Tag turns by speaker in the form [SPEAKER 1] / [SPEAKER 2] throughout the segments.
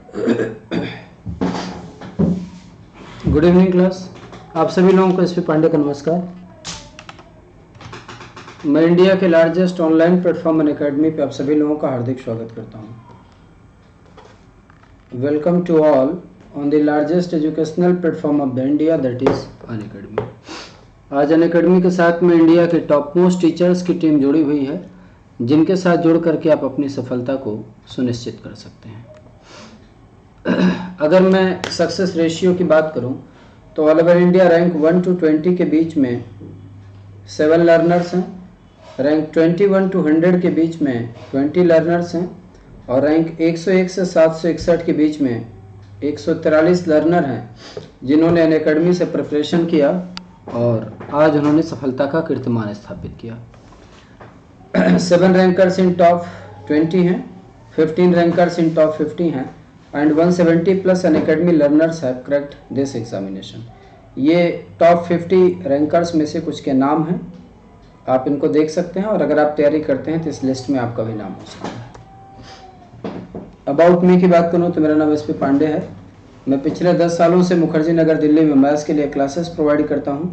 [SPEAKER 1] Good evening class. आप सभी लोगों को एसपी पांडे का नमस्कार। मैं इंडिया के लार्जेस्ट ऑनलाइन प्लेटफॉर्म अनअकैडमी पे आप सभी लोगों का हार्दिक स्वागत करता हूं। Welcome to all on the largest educational platform of the India that is Unacademy. आज अनअकैडमी के साथ में इंडिया के टॉप मोस्ट टीचर्स की टीम जुड़ी हुई है, जिनके साथ जुड़ करके आप अपनी सफलता को सुनिश्चित कर सकते हैं। अगर मैं सक्सेस रेशियो की बात करूं तो all over India rank 1 to 20 के बीच में 7 लर्नर्स हैं, रैंक 21 to 100 के बीच में 20 लर्नर्स हैं और रैंक 101 से 761 के बीच में 143 लर्नर हैं, जिन्होंने अनअकैडमी से प्रिपरेशन किया और आज उन्होंने सफलता का कीर्तिमान स्थापित किया। 7 रैंकर्स इन टॉप 20 हैं, 15 रैंकर्स इन टॉप 50 हैं and 170 plus Unacademy learners have cracked this examination. ये टॉप 50 रैंकर्स में से कुछ के नाम हैं, आप इनको देख सकते हैं और अगर आप तैयारी करते हैं तो इस लिस्ट में आपका भी नाम हो सकता है। अबाउट मी की बात करूं तो मेरा नाम एसपी पांडे है। मैं पिछले 10 सालों से मुखर्जी नगर दिल्ली में मैथ्स के लिए क्लासेस प्रोवाइड करता हूं,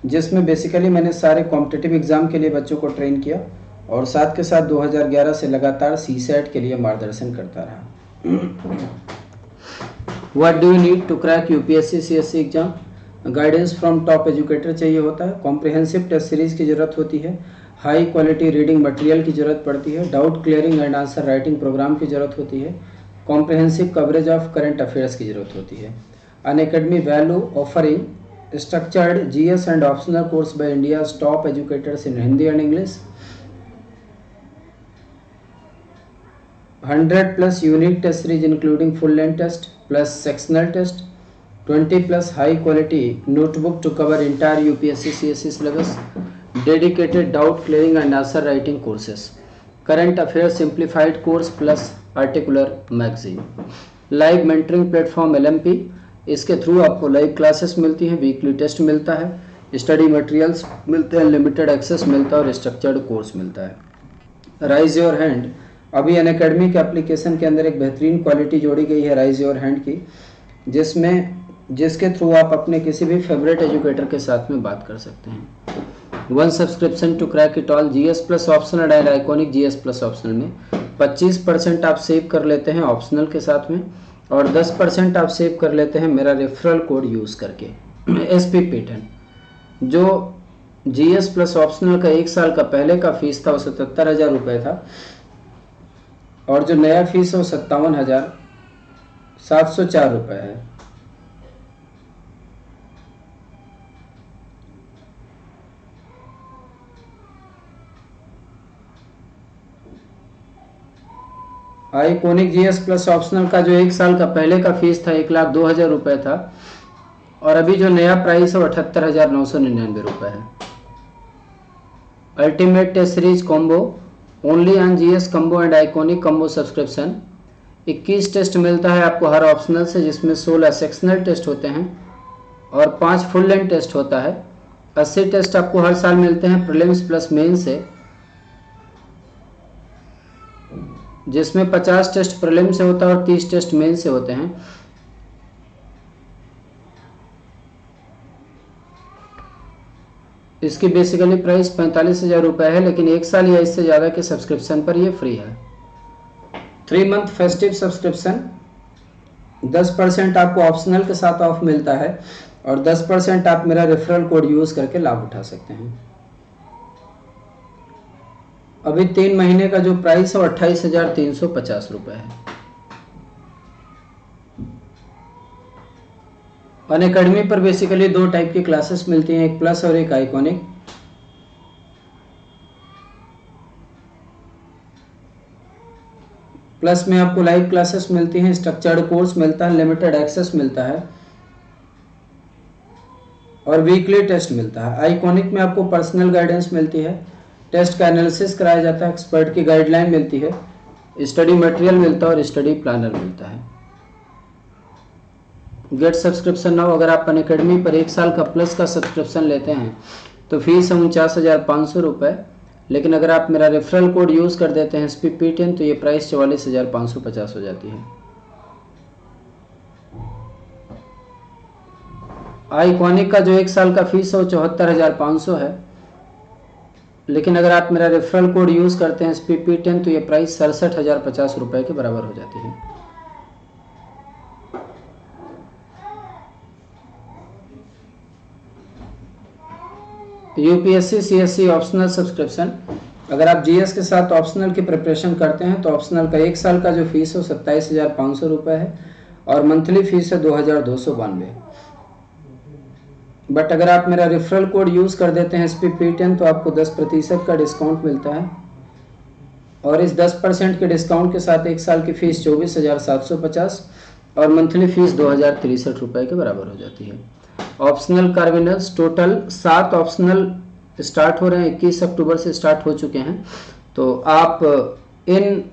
[SPEAKER 1] जिसमें बेसिकली मैंने सारे कॉम्पिटिटिव एग्जाम के लिए बच्चों को ट्रेन किया और साथ के साथ 2011 से लगातार CSAT के लिए मार्गदर्शन करता रहा। What do you need to crack UPSC CSC exam? Guidance from top educator चाहिए होता है, कॉम्प्रिहेंसिव टेस्ट सीरीज की जरूरत होती है, हाई क्वालिटी रीडिंग मटेरियल की जरूरत पड़ती है, doubt clearing and answer writing program की जरूरत होती है, comprehensive coverage of current affairs की जरूरत होती है। Unacademy value offering structured GS and optional course by India's top educators in Hindi and English, 100 plus unique test series including full length test plus sectional test, 20 plus high quality notebook to cover entire UPSC CSC syllabus, dedicated doubt clearing and answer writing courses, current affairs simplified course plus articular magazine, live mentoring platform LMP। इसके through आपको live classes मिलती हैं, weekly test मिलता है, study materials मिलते हैं, limited access मिलता है और स्ट्रक्चर्ड कोर्स मिलता है। राइज योर हैंड, अभी अनअकैडमी के एप्लीकेशन के अंदर एक बेहतरीन क्वालिटी जोड़ी गई है राइज योर हैंड की, जिसके थ्रू आप अपने किसी भी फेवरेट एजुकेटर के साथ में बात कर सकते हैं। 1 subscription to crack it all GS plus optional and iconic GS plus optional में 25% आप सेव कर लेते हैं ऑप्शनल के साथ में और 10% आप सेव कर लेते हैं मेरा रेफरल कोड यूज़ करके SP Patent। जो GS प्लस ऑप्शनल का 1 साल का पहले का फीस था वो 77,000 रुपये था और जो नया फीस है वो 57,704 रुपये है। आइकॉनिक GS प्लस ऑप्शनल का जो 1 साल का पहले का फीस था 1,02,000 रुपये था और अभी जो नया प्राइस है वो 78,999 रुपये है। Ultimate test series combo only on GS combo and iconic combo subscription 21 test मिलता है आपको हर ऑप्शनल से, जिसमें 16 सेक्शनल टेस्ट होते हैं और 5 फुल लेंथ टेस्ट होता है। 80 टेस्ट आपको हर साल मिलते हैं प्रीलिम्स प्लस मेन से, जिसमें 50 टेस्ट प्रीलिम से होता है और 30 टेस्ट मेन से होते हैं। इसकी बेसिकली प्राइस 45,000 रुपये है, लेकिन 1 साल या इससे ज़्यादा के सब्सक्रिप्शन पर ये फ्री है। 3 मंथ फेस्टिव सब्सक्रिप्शन 10% आपको ऑप्शनल के साथ ऑफ मिलता है और 10% आप मेरा रेफरल कोड यूज़ करके लाभ उठा सकते हैं। अभी 3 महीने का जो प्राइस है वो 28,350 रुपये है। अनअकैडमी पर बेसिकली 2 टाइप की क्लासेस मिलती हैं, एक प्लस और एक आइकॉनिक। प्लस में आपको लाइव क्लासेस मिलती हैं, स्ट्रक्चर्ड कोर्स मिलता है, लिमिटेड एक्सेस मिलता है और वीकली टेस्ट मिलता है। आइकॉनिक में आपको पर्सनल गाइडेंस मिलती है, टेस्ट का एनालिसिस कराया जाता है, एक्सपर्ट की गाइडलाइन मिलती है, स्टडी मटेरियल मिलता है और स्टडी प्लानर मिलता है। Get subscription now. अगर आप अनअकैडमी पर 1 साल का प्लस का सब्सक्रिप्शन लेते हैं तो फीस है 49,500 रुपये, लेकिन अगर आप मेरा रेफरल कोड यूज़ कर देते हैं SP Patent तो ये प्राइस 44,550 हो जाती है। आईकॉनिक का जो 1 साल का फीस है वो 74,500 है, लेकिन अगर आप मेरा रेफरल कोड यूज़ करते हैं SPP10 तो ये प्राइस 67,050 रुपये के बराबर हो जाती है। यूपीएससी CSC ऑप्शनल सब्सक्रिप्शन, अगर आप जीएस के साथ ऑप्शनल की प्रिपरेशन करते हैं तो ऑप्शनल का 1 साल का जो फीस है वो 27,500 रुपये है और मंथली फीस है 2,292। बट अगर आप मेरा रेफरल कोड यूज़ कर देते हैं SPP10 तो आपको 10% का डिस्काउंट मिलता है और इस 10% के डिस्काउंट के साथ 1 साल की फ़ीस 24,750 और मंथली फ़ीस 2,063 रुपये के बराबर हो जाती है। ऑप्शनल कार्विनल्स टोटल 7 ऑप्शनल स्टार्ट हो रहे हैं, 21 अक्टूबर से स्टार्ट हो चुके हैं। तो आप इन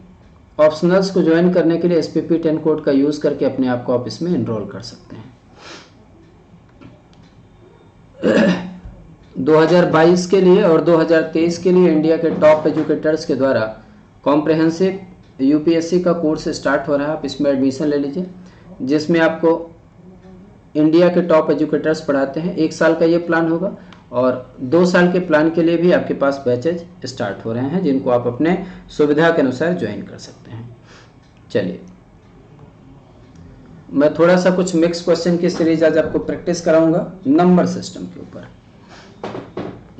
[SPEAKER 1] ऑप्शनल्स को ज्वाइन करने के लिए SPP10 कोड का यूज़ करके अपने आप को आप इसमें इनरोल कर सकते हैं। 2022 के लिए और 2023 के लिए इंडिया के टॉप एजुकेटर्स के द्वारा कॉम्प्रहेंसिव यूपीएससी का कोर्स स्टार्ट हो रहा है। आप इसमें एडमिशन ले लीजिए, जिसमें आपको इंडिया के टॉप एजुकेटर्स पढ़ाते हैं। 1 साल का ये प्लान होगा और 2 साल के प्लान के लिए भी आपके पास बैचेज स्टार्ट हो रहे हैं, जिनको आप अपने सुविधा के अनुसार ज्वाइन कर सकते हैं। चलिए, मैं थोड़ा सा कुछ मिक्स क्वेश्चन की सीरीज आज आपको प्रैक्टिस कराऊंगा नंबर सिस्टम के ऊपर।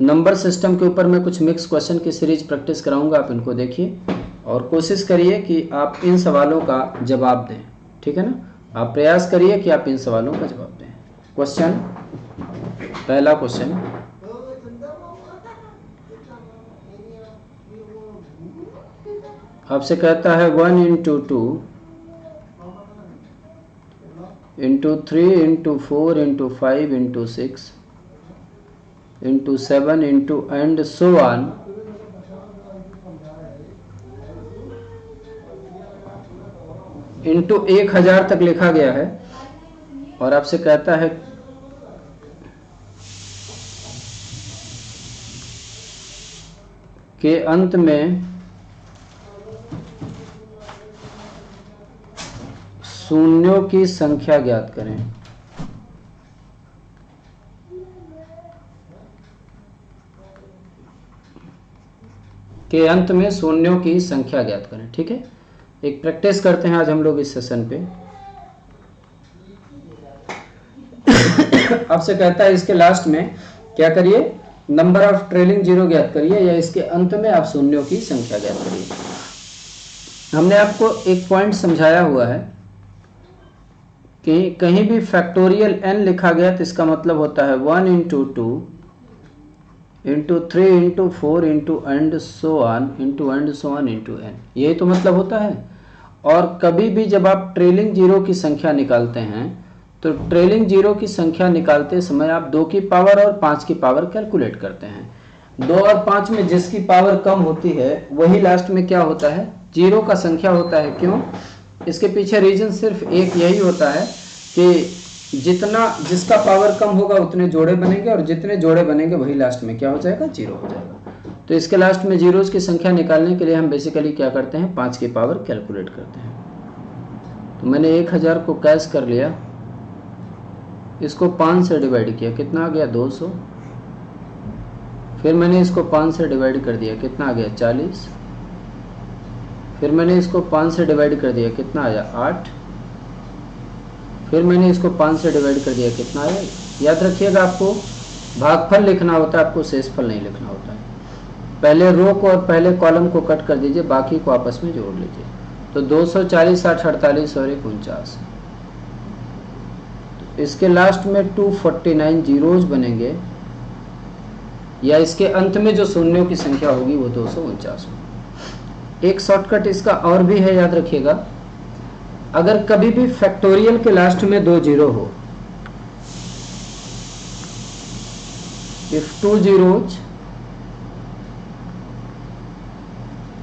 [SPEAKER 1] नंबर सिस्टम के ऊपर मैं कुछ मिक्स क्वेश्चन की सीरीज प्रैक्टिस कराऊंगा, आप इनको देखिए और कोशिश करिए कि आप इन सवालों का जवाब दें। ठीक है ना, आप प्रयास करिए कि आप इन सवालों का जवाब दें। क्वेश्चन, पहला क्वेश्चन, आपसे कहता है 1 into 2 into 3 into 4 into 5 into 6 into 7 into and so on into 1000 तक लिखा गया है और आपसे कहता है के अंत में शून्यों की संख्या ज्ञात करें। के अंत में शून्यों की संख्या ज्ञात करें। ठीक है, एक प्रैक्टिस करते हैं आज हम लोग इस सेशन पे। आपसे कहता है इसके लास्ट में क्या करिए, नंबर ऑफ ट्रेलिंग जीरो ज्ञात करिए या इसके अंत में आप शून्यों की संख्या ज्ञात करिए। हमने आपको एक पॉइंट समझाया हुआ है कि कहीं भी फैक्टोरियल n लिखा गया तो इसका मतलब होता है 1 into 2 into 3 into 4 into and so on into n, यही तो मतलब होता है। और कभी भी जब आप ट्रेलिंग जीरो की संख्या निकालते हैं तो ट्रेलिंग जीरो की संख्या निकालते समय आप 2 की पावर और 5 की पावर कैलकुलेट करते हैं। 2 और 5 में जिसकी पावर कम होती है वही लास्ट में क्या होता है, जीरो का संख्या होता है। क्यों? इसके पीछे रीजन सिर्फ एक यही होता है कि जिसका पावर कम होगा उतने जोड़े बनेंगे और जितने जोड़े बनेंगे वही लास्ट में क्या हो जाएगा, जीरो हो जाएगा। तो इसके लास्ट में जीरोज की संख्या निकालने के लिए हम बेसिकली क्या करते हैं, 5 की पावर कैलकुलेट करते हैं। तो मैंने 1000 को कैश कर लिया, इसको 5 से डिवाइड किया, कितना आ गया 200। फिर मैंने इसको 5 से डिवाइड कर दिया, कितना आ गया 40। फिर मैंने इसको 5 से डिवाइड कर दिया, कितना आया 8। फिर मैंने इसको 5 से डिवाइड कर दिया, कितना आया। याद रखिएगा आपको भागफल लिखना होता है, आपको शेषफल नहीं लिखना होता है। पहले रो को और पहले कॉलम को कट कर दीजिए, बाकी को आपस में जोड़ लीजिए। तो 240, 60, 48 और 49। तो इसके लास्ट में 249 जीरोज बनेंगे या इसके अंत में जो शून्यों की संख्या होगी वो 249 होगी। एक शॉर्टकट इसका और भी है, याद रखिएगा। अगर कभी भी फैक्टोरियल के लास्ट में 2 जीरो हो, if 2 zeros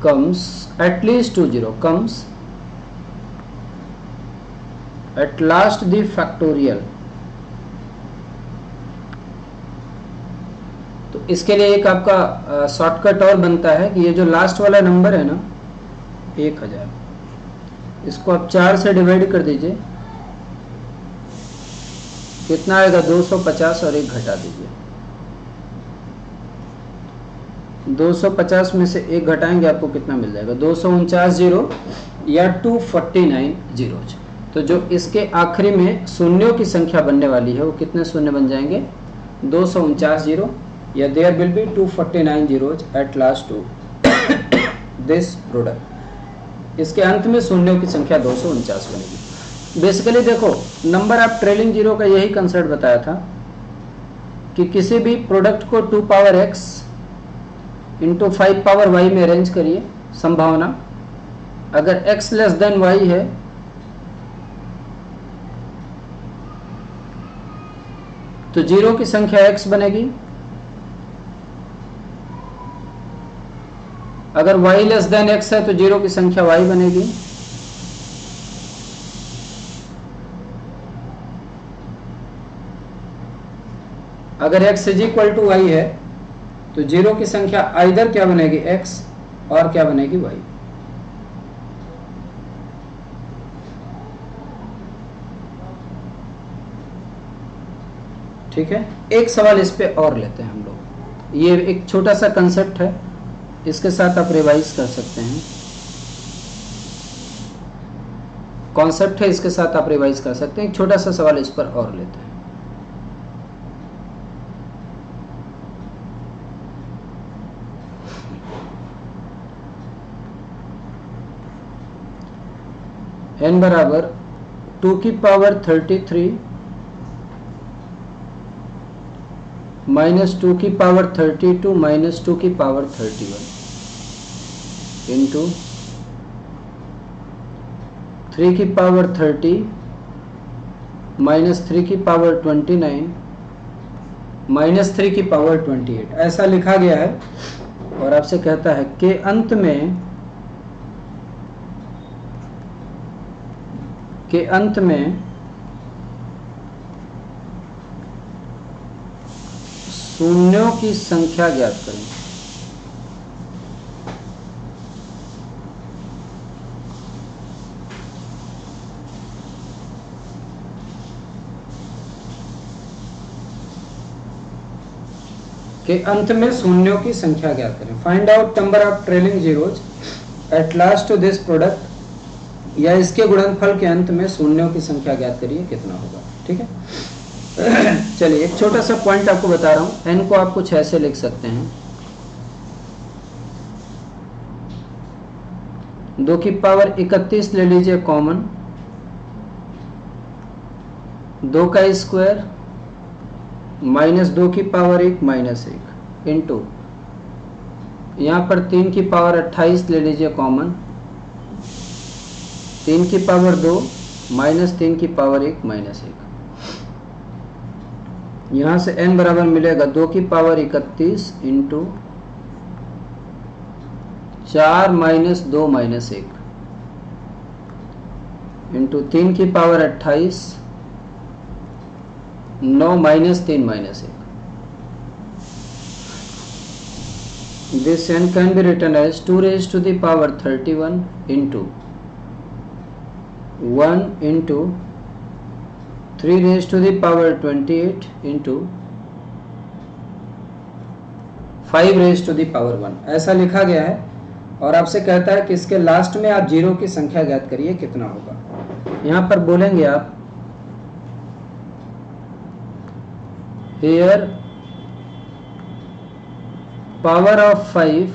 [SPEAKER 1] comes, at least 2 zero comes at last the factorial, तो इसके लिए एक आपका शॉर्टकट और बनता है कि ये जो लास्ट वाला नंबर है ना 1000, इसको आप 4 से डिवाइड कर दीजिए। कितना आएगा 250 और एक घटा दीजिए। 250 में से एक घटाएंगे आपको कितना मिल जाएगा 249 जीरो या 249 जीरोज। तो जो इसके आखिरी में शून्यों की संख्या बनने वाली है वो कितने शून्य बन जाएंगे 249 जीरो या there will be 249 zeros at last to this product. इसके अंत में शून्यों की संख्या 249 बनेगी। बेसिकली देखो नंबर ऑफ ट्रेलिंग जीरो का यही कंसेप्ट बताया था कि किसी भी प्रोडक्ट को 2 power x into 5 power y में अरेंज करिए। संभावना अगर x लेस देन y है तो जीरो की संख्या x बनेगी, अगर y लेस देन x है तो जीरो की संख्या y बनेगी, अगर x is equal to y है तो जीरो की संख्या आइदर क्या बनेगी x और क्या बनेगी y। ठीक है, एक सवाल इस पे और लेते हैं हम लोग। ये एक छोटा सा कंसेप्ट है, इसके साथ आप रिवाइज कर सकते हैं। कॉन्सेप्ट है, इसके साथ आप रिवाइज कर सकते हैं। एक छोटा सा सवाल इस पर और लेते हैं। n बराबर 2 की पावर 33 माइनस 2 की पावर 32 माइनस 2 की पावर 31 इंटू 3 की पावर 30 माइनस 3 की पावर 29 माइनस 3 की पावर 28 ऐसा लिखा गया है। और आपसे कहता है कि अंत में शून्यों की संख्या ज्ञात करें। के अंत में शून्यों की संख्या ज्ञात करें। Find out number of trailing zeros at last to this product, या इसके गुणनफल के अंत में शून्यों की संख्या ज्ञात करिए कितना होगा। ठीक है, चलिए एक छोटा सा पॉइंट आपको बता रहा हूं। n को आप कुछ ऐसे लिख सकते हैं 2 की पावर 31 ले लीजिए कॉमन, 2 का स्क्वायर माइनस 2 की पावर 1 माइनस 1 इंटू यहाँ पर 3 की पावर 28 ले लीजिए कॉमन, 3 की पावर 2 माइनस 3 की पावर 1 माइनस 1। यहाँ से n बराबर मिलेगा 2 की power 31 into 4 minus 2 minus 1 into 3 की power 28 9 minus 3 minus 1। This n can be written as 2 raised to the power 31 into 1 into 3 raised to the power 28 into 5 raised to the power 1 ऐसा लिखा गया है। और आपसे कहता है कि इसके लास्ट में आप जीरो की संख्या ज्ञात करिए कितना होगा। यहाँ पर बोलेंगे आप here power of 5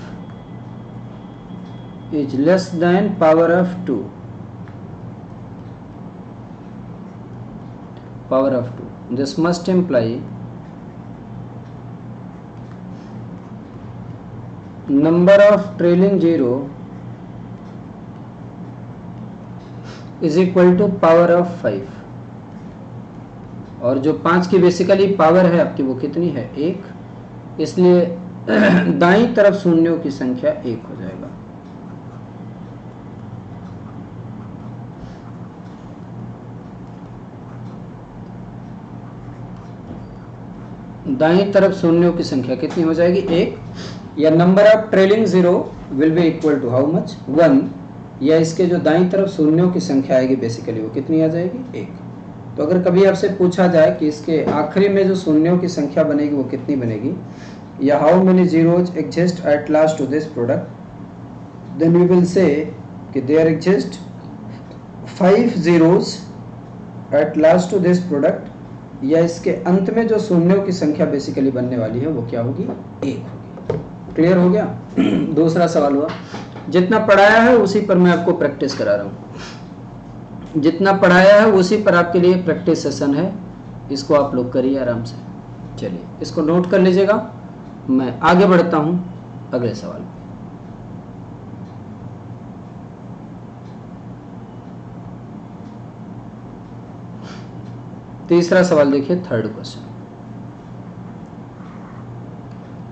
[SPEAKER 1] is less than power of 2, power of 2. This must imply number of trailing zero is equal to power of 5। और जो 5 की बेसिकली पावर है आपकी वो कितनी है 1, इसलिए दाईं तरफ शून्यों की संख्या 1 हो जाएगा। दाईं तरफ शून्यों की संख्या कितनी हो जाएगी 1, या number of trailing zero will be equal to how much 1, या इसके जो दाईं तरफ शून्यों की संख्या आएगी बेसिकली वो कितनी आ जाएगी 1। तो अगर कभी आपसे पूछा जाए कि इसके आखिरी में जो शून्यों की संख्या बनेगी वो कितनी बनेगी, या how many zeros exist at last to this product, then we will say कि there exist 5 zeros at last to this product, या इसके अंत में जो शून्यों की संख्या बेसिकली बनने वाली है वो क्या होगी, 1 होगी। क्लियर हो गया? दूसरा सवाल हुआ, जितना पढ़ाया है उसी पर मैं आपको प्रैक्टिस करा रहा हूँ, जितना पढ़ाया है उसी पर आपके लिए प्रैक्टिस सेशन है, इसको आप लोग करिए आराम से। चलिए इसको नोट कर लीजिएगा, मैं आगे बढ़ता हूँ अगले सवाल में। तीसरा सवाल देखिए, थर्ड क्वेश्चन।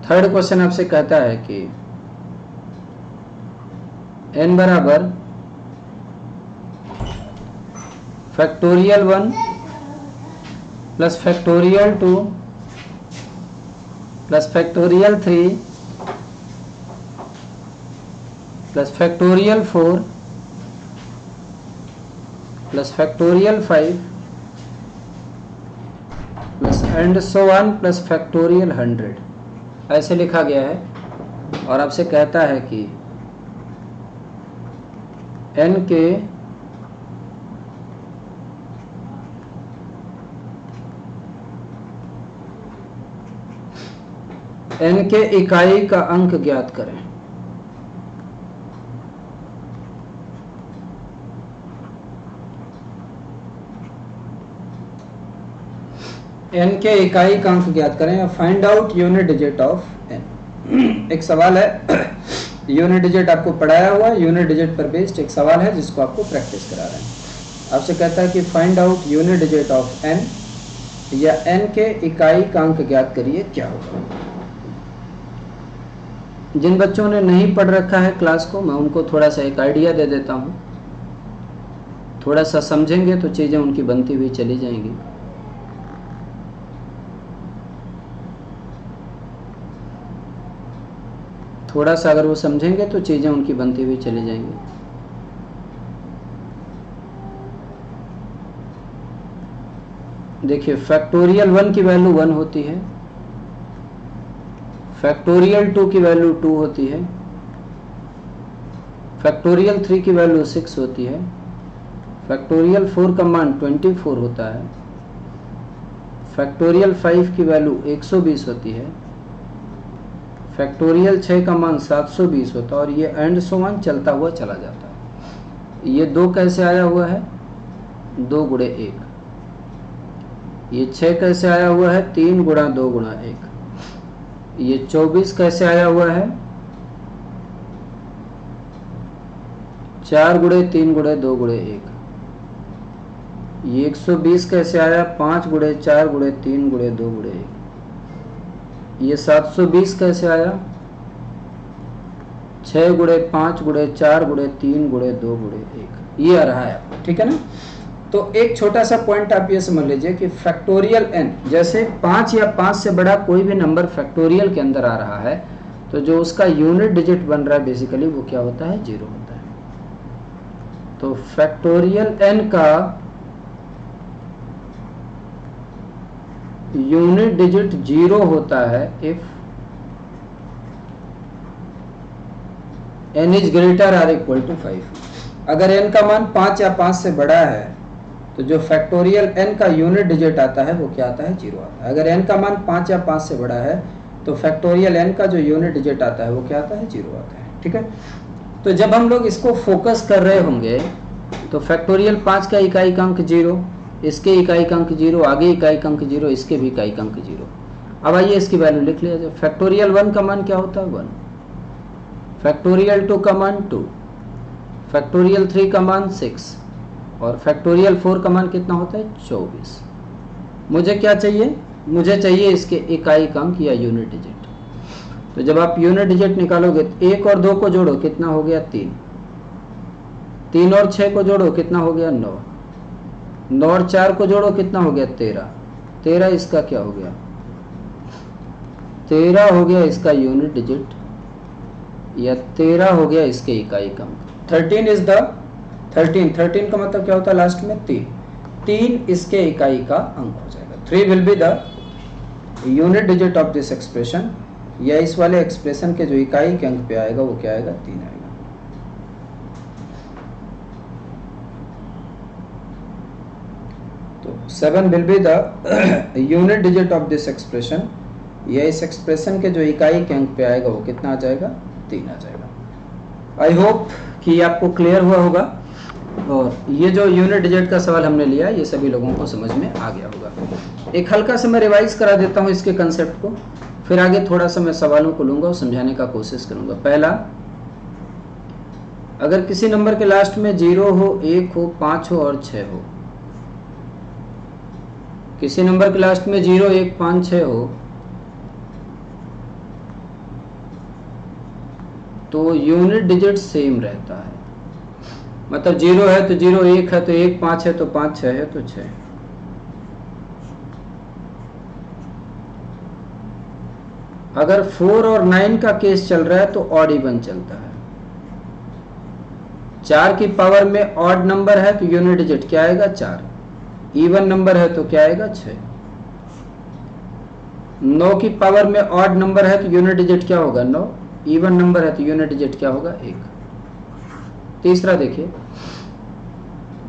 [SPEAKER 1] थर्ड क्वेश्चन आपसे कहता है कि n बराबर factorial 1 plus factorial 2 plus factorial 3 plus factorial 4 plus factorial 5 plus and so on plus factorial 100 ऐसे लिखा गया है। और आपसे कहता है कि n के इकाई का अंक ज्ञात करें। n के इकाई का अंक ज्ञात करें, या find out unit digit of n। एक सवाल है, यूनिट डिजिट आपको पढ़ाया हुआ, यूनिट डिजिट पर बेस्ड एक सवाल है जिसको आपको प्रैक्टिस करा रहे हैं। आपसे कहता है कि find out unit digit of n, या n के इकाई का अंक ज्ञात करिए, क्या होगा। जिन बच्चों ने नहीं पढ़ रखा है क्लास को, मैं उनको थोड़ा सा एक आइडिया दे देता हूँ, थोड़ा सा समझेंगे तो चीज़ें उनकी बनती हुई चली जाएंगी। थोड़ा सा अगर वो समझेंगे तो चीज़ें उनकी बनती हुई चली जाएंगी। देखिए, फैक्टोरियल 1 की वैल्यू 1 होती है, फैक्टोरियल 2 की वैल्यू 2 होती है, फैक्टोरियल 3 की वैल्यू 6 होती है, फैक्टोरियल 4 का मान 24 होता है, फैक्टोरियल 5 की वैल्यू 120 होती है, फैक्टोरियल 6 का मान 720 होता है, और ये एंड सो ऑन चलता हुआ चला जाता है। ये 2 कैसे आया हुआ है, 2 गुणे 1। ये 6 कैसे आया हुआ है, 3 गुणा 2 गुणा 1। ये 24 कैसे आया हुआ है, 4 गुणे 3 गुणे 2 गुणे 1। ये 120 कैसे आया, 5 गुणे 4 गुणे 3 गुणे 2 गुणे 1। ये 720 कैसे आया, 6 गुणे 5 गुणे 4 गुणे 3 गुणे 2 गुणे 1। ये आ रहा है आपको, ठीक है ना। तो एक छोटा सा पॉइंट आप ये समझ लीजिए कि फैक्टोरियल n, जैसे 5 या 5 से बड़ा कोई भी नंबर फैक्टोरियल के अंदर आ रहा है, तो जो उसका यूनिट डिजिट बन रहा है बेसिकली वो क्या होता है, 0 होता है। तो फैक्टोरियल n का यूनिट डिजिट 0 होता है if n is greater or equal to 5। अगर n का मान 5 या 5 से बड़ा है तो जो फैक्टोरियल n का यूनिट डिजिट आता है वो क्या आता है, 0 आता है। अगर n का मान 5 या 5 से बड़ा है तो फैक्टोरियल n का जो यूनिट डिजिट आता है वो क्या आता है, 0 आता है, ठीक है। तो जब हम लोग इसको फोकस कर रहे होंगे तो फैक्टोरियल 5 का इकाई का अंक 0, इसके इकाई का अंक 0, आगे इकाई का अंक 0, इसके भी इकाई का अंक 0। अब आइए इसकी वैल्यू लिख लिया जाए। फैक्टोरियल 1 का मान क्या होता है, 1, फैक्टोरियल 2 का मान 2, फैक्टोरियल 3 का मान 6, और फैक्टोरियल 4 का मान कितना होता है, 24। मुझे क्या चाहिए, मुझे चाहिए इसके इकाई का अंक या यूनिट डिजिट। तो जब आप यूनिट डिजिट निकालोगे, 1 और 2 को जोड़ो कितना हो गया, 3, 3 और 6 को जोड़ो कितना हो गया, 9, 9 और 4 को जोड़ो कितना हो गया, 13, 13 इसका क्या हो गया, 13 हो गया इसका यूनिट डिजिट, या 13 हो गया इसके इकाई का अंक। 13 इज द 13 का मतलब क्या होता है, लास्ट में 3, 3 इसके इकाई का अंक हो जाएगा। 3 will be the unit digit of this expression, या इस वाले एक्सप्रेशन के जो इकाई के अंक पे आएगा वो क्या आएगा, 3 आएगा। तो 7 will be the unit digit of this expression, या इस एक्सप्रेशन के जो इकाई के अंक पे आएगा वो कितना आ जाएगा, 3 आ जाएगा। आई होप कि आपको क्लियर हुआ होगा, और ये जो यूनिट डिजिट का सवाल हमने लिया ये सभी लोगों को समझ में आ गया होगा। एक हल्का सा मैं रिवाइज करा देता हूँ इसके कंसेप्ट को, फिर आगे थोड़ा सा मैं सवालों को लूंगा और समझाने का कोशिश करूंगा। पहला, अगर किसी नंबर के लास्ट में 0 हो, 1 हो, 5 हो और 6 हो, किसी नंबर के लास्ट में 0, 1, 5, 6 हो, तो यूनिट डिजिट सेम रहता है। मतलब 0 है तो 0, 1 है तो 1, 5 है तो 5, 6 है तो 6। अगर 4 और 9 का केस चल रहा है तो ऑड इवन चलता है। 4 की पावर में ऑड नंबर है तो यूनिट डिजिट क्या आएगा, 4। इवन नंबर है तो क्या आएगा, 6। 9 की पावर में ऑड नंबर है तो यूनिट डिजिट क्या होगा, 9। इवन नंबर है तो यूनिट डिजिट क्या होगा, 1। तीसरा देखिए,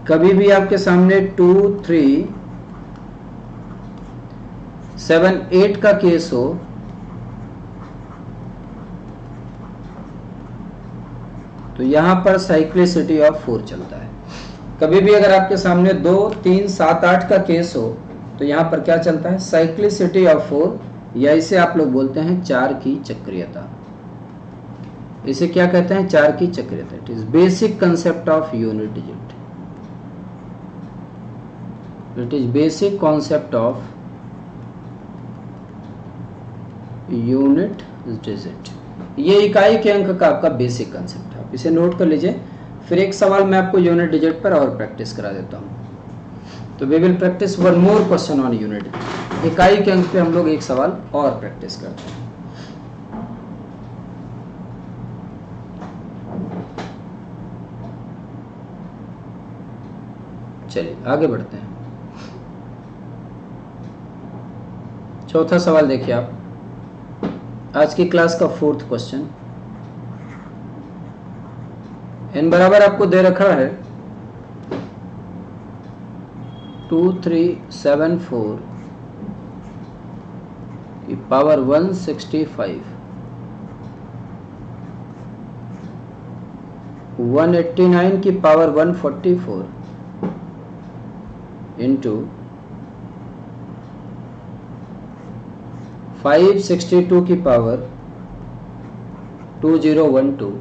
[SPEAKER 1] कभी भी आपके सामने 2, 3, 7, 8 का केस हो तो यहां पर साइक्लिसिटी ऑफ 4 चलता है। कभी भी अगर आपके सामने 2, 3, 7, 8 का केस हो तो यहां पर क्या चलता है, साइक्लिसिटी ऑफ 4, या इसे आप लोग बोलते हैं 4 की चक्रीयता। इसे क्या कहते हैं, 4 की चक्रीयता। It is basic concept of unit digit. It is basic concept of unit digit. ये इकाई के अंक का आपका बेसिक कंसेप्ट है, इसे नोट कर लीजिए। फिर एक सवाल मैं आपको यूनिट डिजिट पर और प्रैक्टिस करा देता हूं। तो we will practice one more question on unit digit. इकाई के अंक पे हम लोग एक सवाल और प्रैक्टिस करते हैं। चलिए आगे बढ़ते हैं। चौथा सवाल देखिए आप, आज की क्लास का 4th क्वेश्चन। n बराबर आपको दे रखा है 2, 3, 7, 4 की पावर 165, 189 की पावर 144 इंटू 562 की पावर 2012,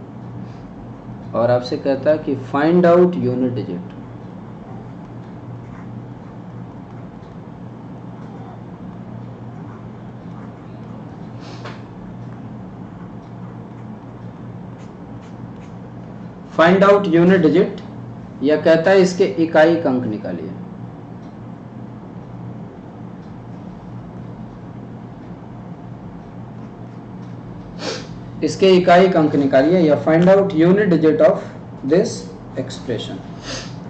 [SPEAKER 1] और आपसे कहता है कि find out unit digit. Find out unit digit, या कहता है इसके इकाई का अंक निकालिए। इसके इकाई का अंक निकालिए, या find out unit digit of this expression.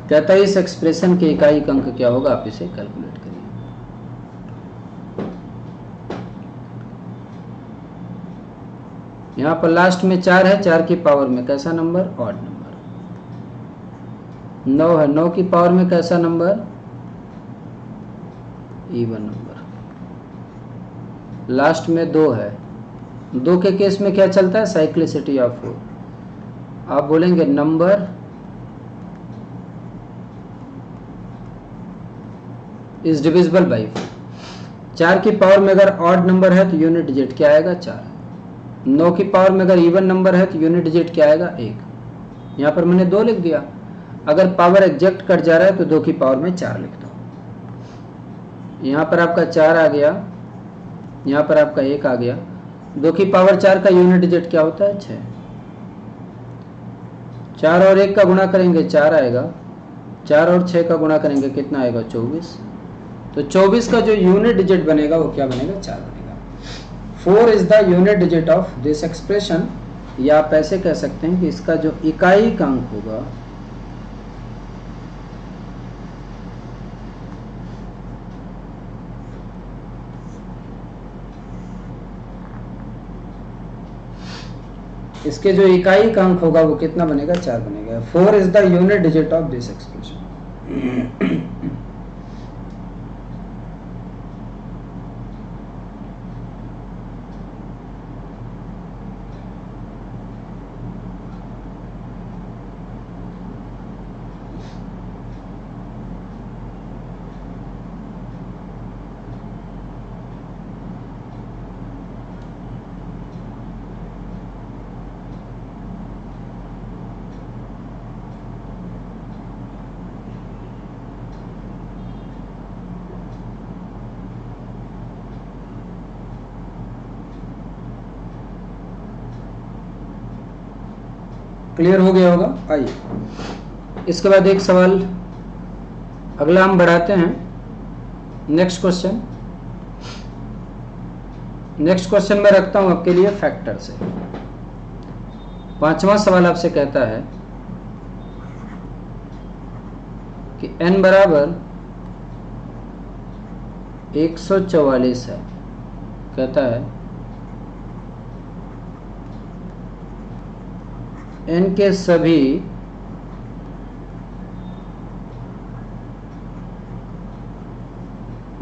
[SPEAKER 1] कहता है इस एक्सप्रेशन के इकाई का अंक क्या होगा, आप इसे कैलकुलेट करिए। यहां पर लास्ट में 4 है, 4 की पावर में कैसा नंबर, ऑड नंबर। 9 है, 9 की पावर में कैसा नंबर, इवन नंबर। लास्ट में 2 है, 2 के केस में क्या चलता है, साइक्लिसिटी ऑफ 4। आप बोलेंगे नंबर इज डिविजिबल बाई 4। 4 की पावर में अगर ऑड नंबर है तो यूनिट डिजिट क्या आएगा, 4। 9 की पावर में अगर इवन नंबर है तो यूनिट डिजिट क्या आएगा, 1। यहाँ पर मैंने 2 लिख दिया। अगर पावर एग्जैक्ट कट जा रहा है तो 2 की पावर में 4 लिख दो। यहाँ पर आपका 4 आ गया, यहाँ पर आपका 1 आ गया। 2 की पावर 4 का यूनिट डिजिट क्या होता है, 6। 4 और 1 का गुणा करेंगे 4 आएगा, 4 और 6 का गुणा करेंगे कितना आएगा, 24। तो 24 का जो यूनिट डिजिट बनेगा वो क्या बनेगा, 4 बनेगा। 4 is the unit digit of this expression, या आप ऐसे कह सकते हैं कि इसका जो इकाई का अंक होगा इसके जो इकाई का अंक होगा वो कितना बनेगा, 4 बनेगा। 4 is the unit digit of this expression. Clear हो गया होगा। आइए इसके बाद एक सवाल अगला हम बढ़ाते हैं। नेक्स्ट क्वेश्चन मैं रखता हूं आपके लिए फैक्टर से। 5वां सवाल आपसे कहता है कि n बराबर 144 है। कहता है n के सभी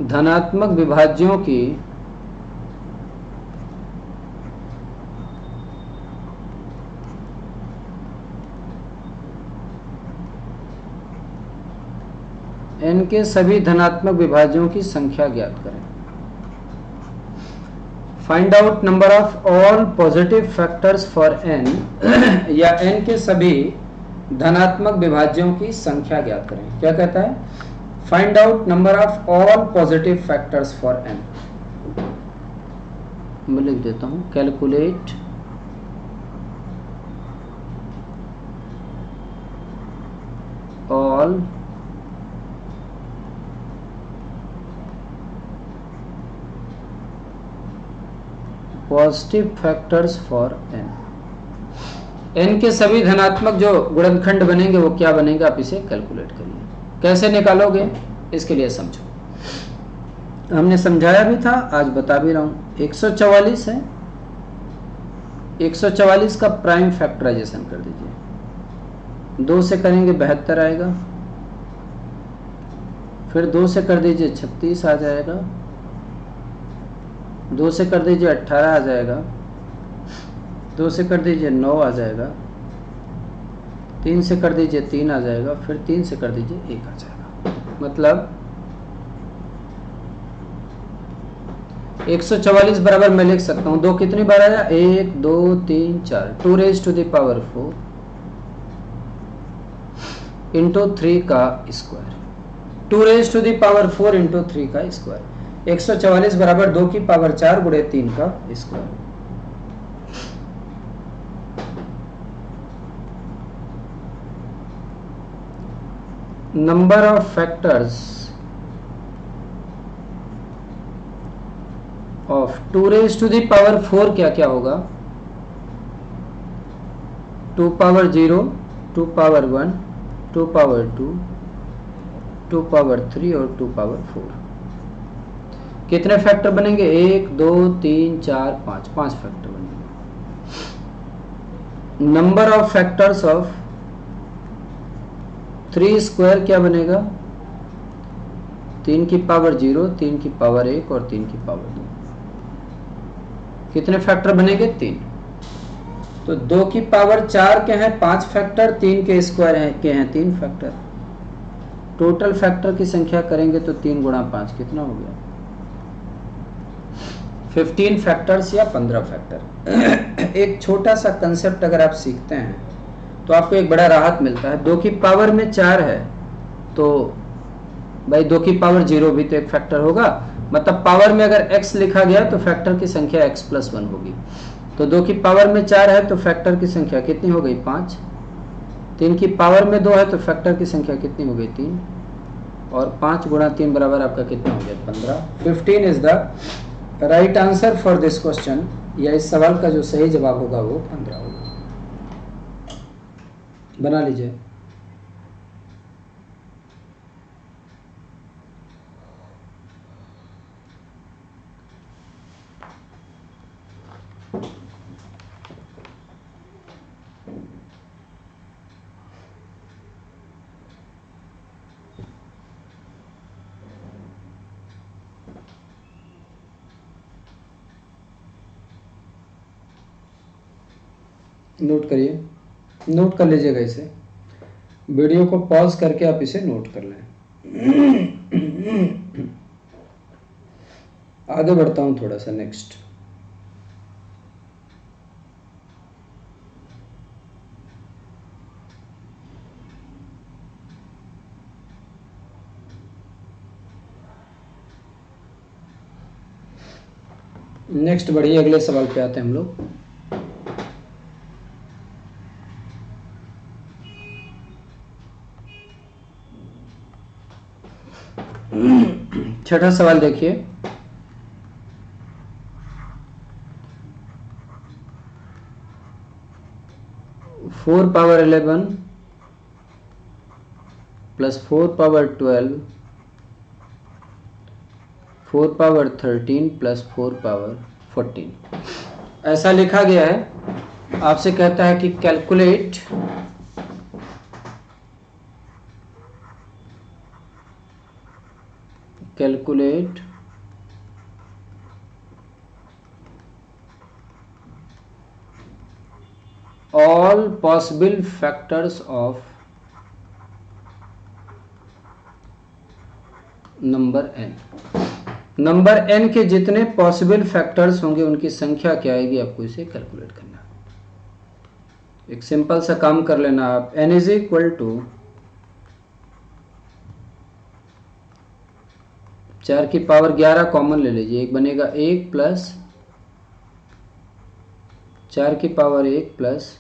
[SPEAKER 1] धनात्मक विभाज्यों की n के सभी धनात्मक विभाज्यों की संख्या ज्ञात करें। Find out number of all positive factors for n या n के सभी धनात्मक विभाज्यों की संख्या ज्ञात करें। क्या कहता है? Find out number of all positive factors for n। मैं लिख देता हूं, calculate all positive factors for n के सभी धनात्मक जो गुणनखंड बनेंगे वो क्या बनेंगे, आप इसे कैलकुलेट करिए। कैसे निकालोगे इसके लिए समझो। हमने समझाया भी था, आज बता भी रहा हूं। 144 है, 144 का प्राइम फैक्टराइजेशन कर दीजिए। 2 से करेंगे 72 आएगा, फिर 2 से कर दीजिए 36 आ जाएगा, 2 से कर दीजिए 18 आ जाएगा, 2 से कर दीजिए 9 आ जाएगा, 3 से कर दीजिए 3 आ जाएगा, फिर 3 से कर दीजिए 1 आ जाएगा। मतलब 144 बराबर मैं लिख सकता हूं 2 कितनी बार आया, 1 2 3 4, 2 raise to the power 4 into 3 का square, 2 raise to the power 4 into 3 का स्क्वायर। 144 बराबर 2 की पावर 4 गुणे 3 का square. Number of factors of 2 raise to the power 4 क्या क्या होगा, 2 पावर 0, 2 पावर 1, 2 पावर 2, 2 पावर 3 और 2 पावर 4। कितने फैक्टर बनेंगे, 1 2 3 4 5, 5 फैक्टर बनेंगे। Number of factors of 3 square क्या बनेगा, 3 की पावर 0, 3 की पावर 1 और 3 की पावर 2। कितने फैक्टर बनेंगे, 3। तो 2 की पावर 4 के हैं 5 फैक्टर, 3 के स्क्वायर के हैं 3 फैक्टर। टोटल फैक्टर की संख्या करेंगे तो 3 गुणा 5 कितना हो गया, 15 फैक्टर्स या 15 फैक्टर। एक छोटा सा कंसेप्ट अगर आप सीखते हैं तो आपको एक बड़ा राहत मिलता है। 2 की पावर में 4 है तो भाई 2 की पावर 0 भी तो एक फैक्टर होगा, मतलब पावर में अगर x लिखा गया तो फैक्टर की संख्या x + 1 होगी। तो 2 की पावर में 4 है तो फैक्टर की संख्या कितनी हो गई, 5। 3 की पावर में 2 है तो फैक्टर की संख्या कितनी हो गई, 3। और 5 गुणा 3 बराबर आपका कितना हो गया, 15। 15 is the right answer for this question, या इस सवाल का जो सही जवाब होगा वो 15 होगा। बना लीजिए। नोट करिए, नोट कर लीजिएगा इसे, वीडियो को पॉज करके आप इसे नोट कर लें। आगे बढ़ता हूँ थोड़ा सा। नेक्स्ट बढ़िए, अगले सवाल पे आते हैं हम लोग। छठा सवाल देखिए, 4 power 11 plus 4 power 12 4 power 13 plus 4 power 14 ऐसा लिखा गया है। आपसे कहता है कि calculate all possible factors of number n। Number n के जितने पॉसिबल फैक्टर्स होंगे उनकी संख्या क्या आएगी, आपको इसे कैलकुलेट करना। एक सिंपल सा काम कर लेना आप, n इज इक्वल टू 4 की पावर 11 कॉमन ले लीजिए, एक बनेगा 1 प्लस 4 की पावर 1 प्लस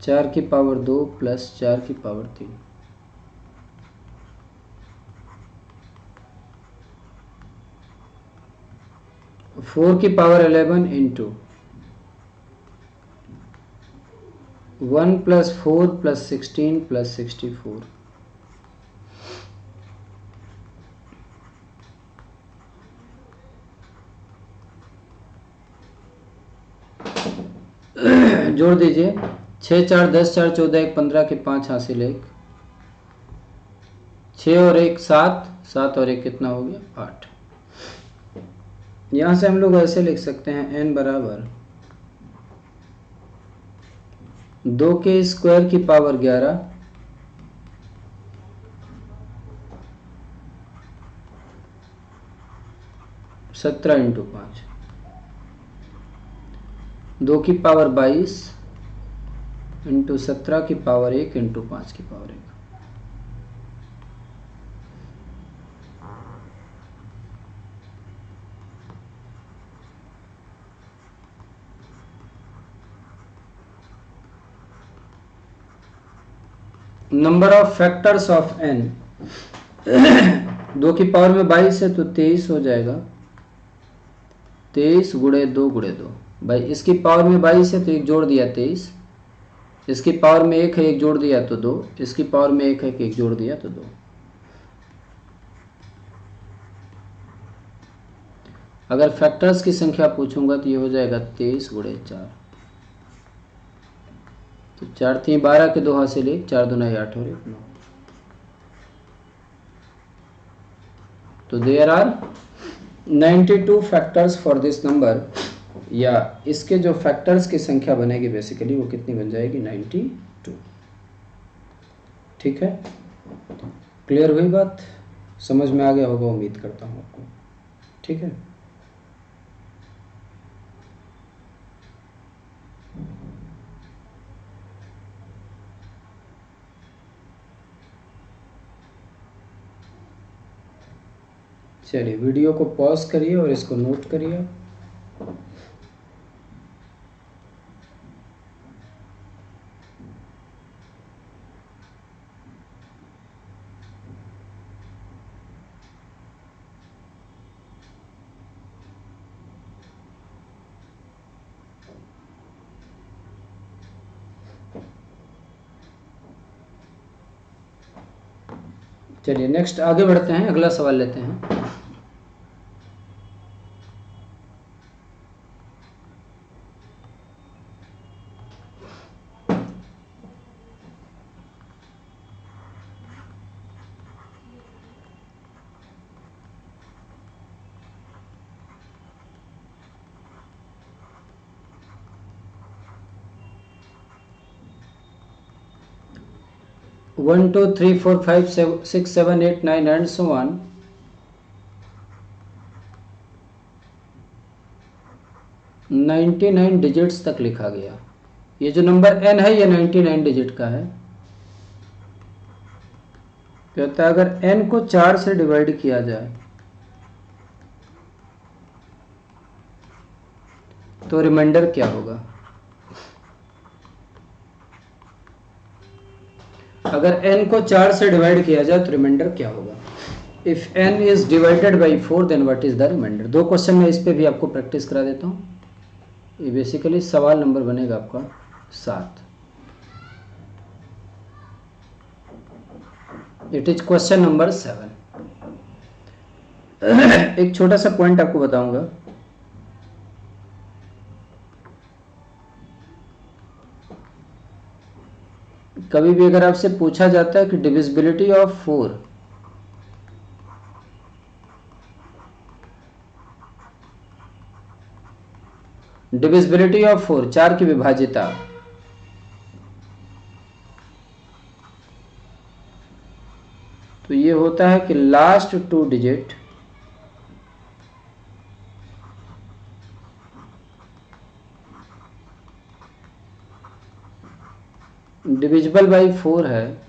[SPEAKER 1] 4 की पावर 2 प्लस 4 की पावर 3। 4 की power 11 into 1 plus 4 plus 16 plus 64। जोड़ दीजिए, 6 4 10 4 14 1 15 के 5 हासिल 1, 6 और 1 7, 7 और 1 कितना हो गया 8। यहाँ से हम लोग ऐसे लिख सकते हैं n बराबर 2 के स्क्वायर की पावर 11 17 इंटू 5, 2 की पावर 22 इंटू 17 की पावर 1 इंटू 5 की power 1। Number of factors of n, 2 की पावर में 22 है तो 23 हो जाएगा, 23 गुणे 2 गुणे 2। भाई इसकी पावर में 22 है तो एक जोड़ दिया 23, इसकी पावर में 1 है एक जोड़ दिया तो 2, इसकी पावर में 1 है कि एक जोड़ दिया तो 2। अगर फैक्टर्स की संख्या पूछूंगा तो ये हो जाएगा 23 गुणे 4, तो 4 3 12 के 2 हासिल 1, 4 दूना 8 और 1 9। तो there are 92 factors for this number, या इसके जो फैक्टर्स की संख्या बनेगी बेसिकली वो कितनी बन जाएगी 92। ठीक है, क्लियर हुई बात, समझ में आ गया होगा उम्मीद करता हूँ आपको। ठीक है, चलिए वीडियो को पॉज करिए और इसको नोट करिए। चलिए नेक्स्ट आगे बढ़ते हैं, अगला सवाल लेते हैं। 1 2 3 4 5 6 7 8 9 and so on, 99 डिजिट्स तक लिखा गया। ये जो नंबर n है ये 99 डिजिट का है। कहता है अगर n को 4 से डिवाइड किया जाए तो रिमाइंडर क्या होगा। अगर n को 4 से डिवाइड किया जाए तो रिमाइंडर क्या होगा। If n is divided by 4 then what is the remainder. दो क्वेश्चन में इस पे भी आपको प्रैक्टिस करा देता हूँ। ये बेसिकली सवाल नंबर बनेगा आपका 7। It is question number 7। एक छोटा सा पॉइंट आपको बताऊंगा। कभी भी अगर आपसे पूछा जाता है कि डिविजिबिलिटी ऑफ 4, डिविजिबिलिटी ऑफ 4, 4 की विभाज्यता, तो ये होता है कि लास्ट 2 डिजिट डिविजिबल बाई 4 है,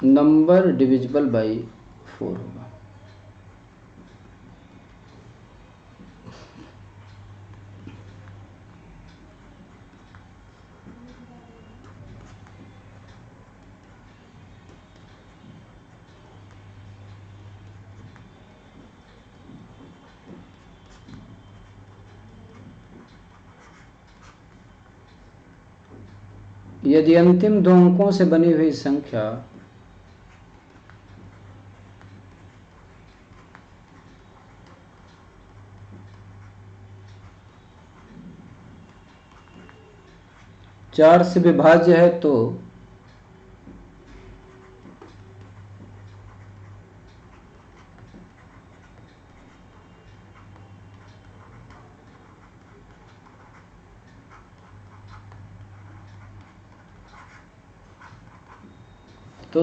[SPEAKER 1] नंबर डिविजिबल बाई 4 होगा। यदि अंतिम 2 अंकों से बनी हुई संख्या चार से विभाज्य है तो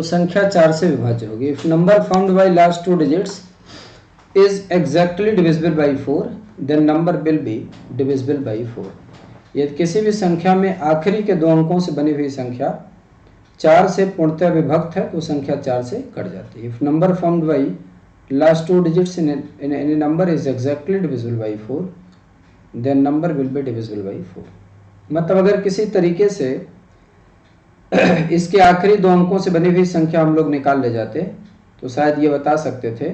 [SPEAKER 1] संख्या 4 से विभाज्य होगी। If number found by last 2 digits is exactly divisible by 4 then number will be divisible by 4। यदि किसी भी संख्या में आखिरी के 2 अंकों से बनी हुई संख्या 4 से पूर्णतः विभक्त है तो संख्या 4 से कट जाती है। If number found by last 2 digits in any number is exactly divisible by 4 then number will be divisible by 4। मतलब अगर किसी तरीके से इसके आखिरी 2 अंकों से बनी हुई संख्या हम लोग निकाल ले जाते तो शायद ये बता सकते थे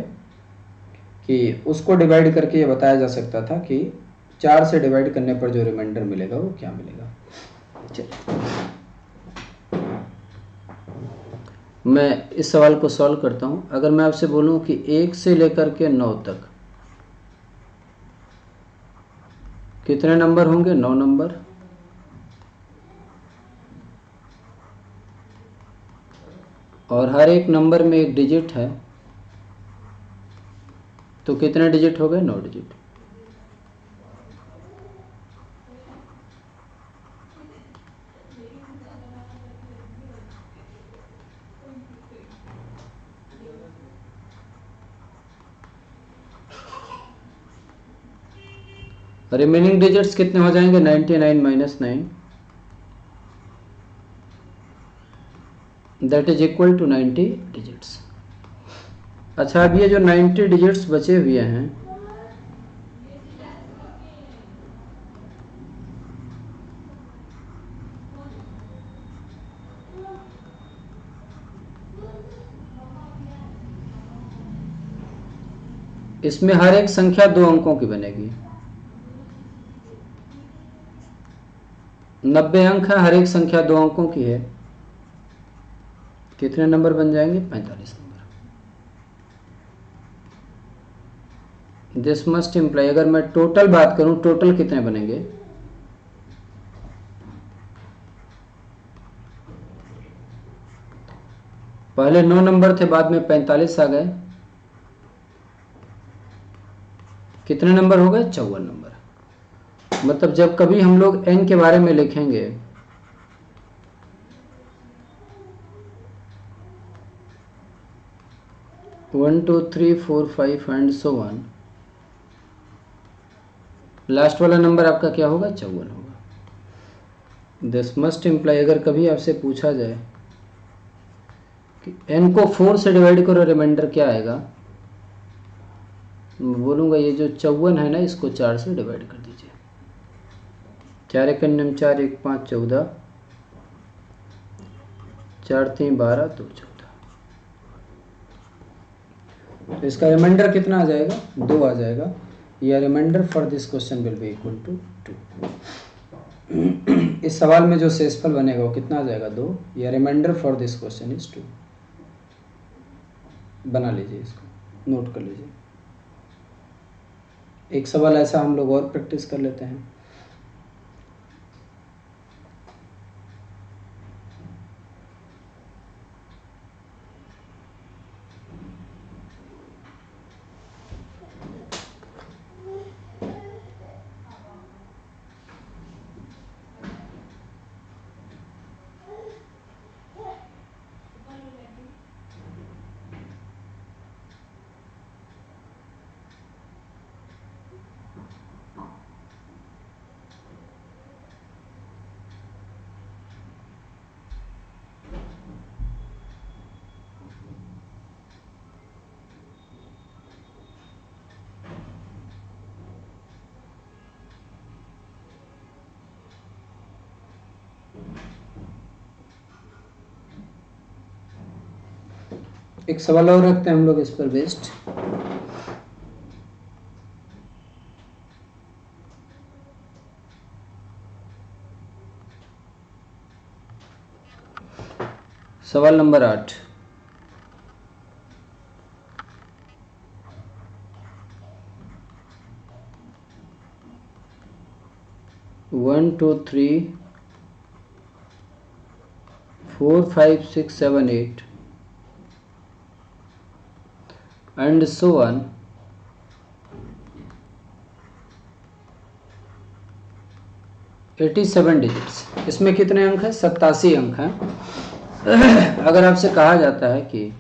[SPEAKER 1] कि उसको डिवाइड करके ये बताया जा सकता था कि 4 से डिवाइड करने पर जो रिमाइंडर मिलेगा वो क्या मिलेगा। मैं इस सवाल को सॉल्व करता हूं। अगर मैं आपसे बोलूं कि 1 से लेकर के 9 तक कितने नंबर होंगे। 9 नंबर। और हर एक नंबर में एक डिजिट है तो कितने डिजिट हो गए। 9 डिजिट। रिमेनिंग डिजिट्स कितने हो जाएंगे। 99 minus 9 that is equal to 90 digits. अच्छा, अब ये जो 90 डिजिट्स बचे हुए हैं इसमें हर एक संख्या 2 अंकों की बनेगी। 90 अंक है, हर एक संख्या 2 अंकों की है। कितने नंबर बन जाएंगे। 45 नंबर। दिस मस्ट इम्प्लाई, अगर मैं टोटल बात करूं टोटल कितने बनेंगे। पहले 9 नंबर थे, बाद में 45 आ गए। कितने नंबर हो गए। 54 नंबर। मतलब जब कभी हम लोग n के बारे में लिखेंगे 1 2 3 4 5 एंड सो वन। लास्ट वाला नंबर आपका क्या होगा? 54 होगा। दिस मस्ट इम्प्लाई, अगर कभी आपसे पूछा जाए कि n को 4 से डिवाइड करो, रिमाइंडर क्या आएगा? मैं बोलूँगा ये जो 54 है ना, इसको 4 से डिवाइड कर दीजिए। 4 एक 4 1 5 14, 4 3 12 2 14। तो इसका रिमाइंडर कितना आ जाएगा? 2 आ जाएगा। या remainder for this question will be equal to 2। इस सवाल में जो शेषफल बनेगा वो कितना आ जाएगा? 2। या remainder for this question is 2। बना लीजिए, इसको नोट कर लीजिए। एक सवाल ऐसा हम लोग और प्रैक्टिस कर लेते हैं। एक सवाल और रखते हैं हम लोग इस पर बेस्ड। सवाल number 8। One two three 4 5 6 7 8 and so on. 87 digits. इसमें कितने अंक हैं? 87 अंक हैं। अगर आपसे कहा जाता है कि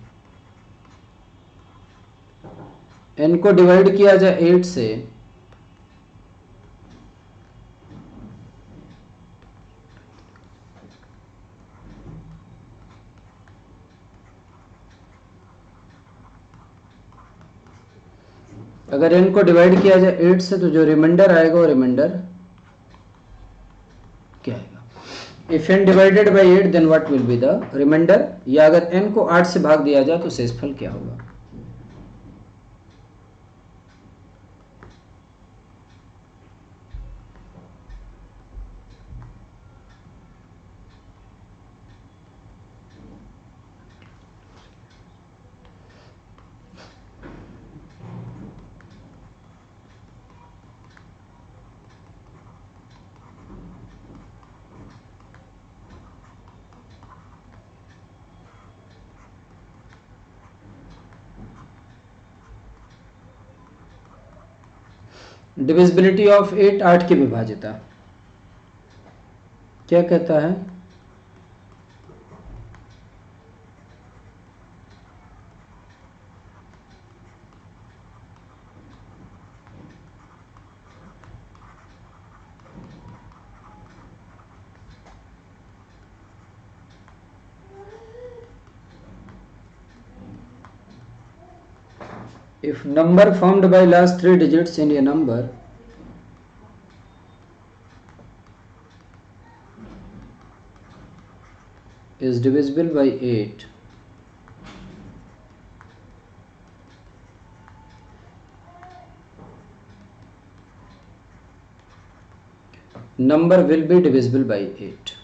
[SPEAKER 1] n को डिवाइड किया जाए 8 से, अगर n को डिवाइड किया जाए 8 से, तो जो रिमाइंडर आएगा वो रिमाइंडर क्या आएगा? If n divided by 8 then what will be the remainder? या अगर n को 8 से भाग दिया जाए तो शेषफल क्या होगा? डिविजिबिलिटी ऑफ 8 8 की विभाज्यता क्या कहता है? If number formed by last 3 digits in a number is divisible by 8, number will be divisible by 8.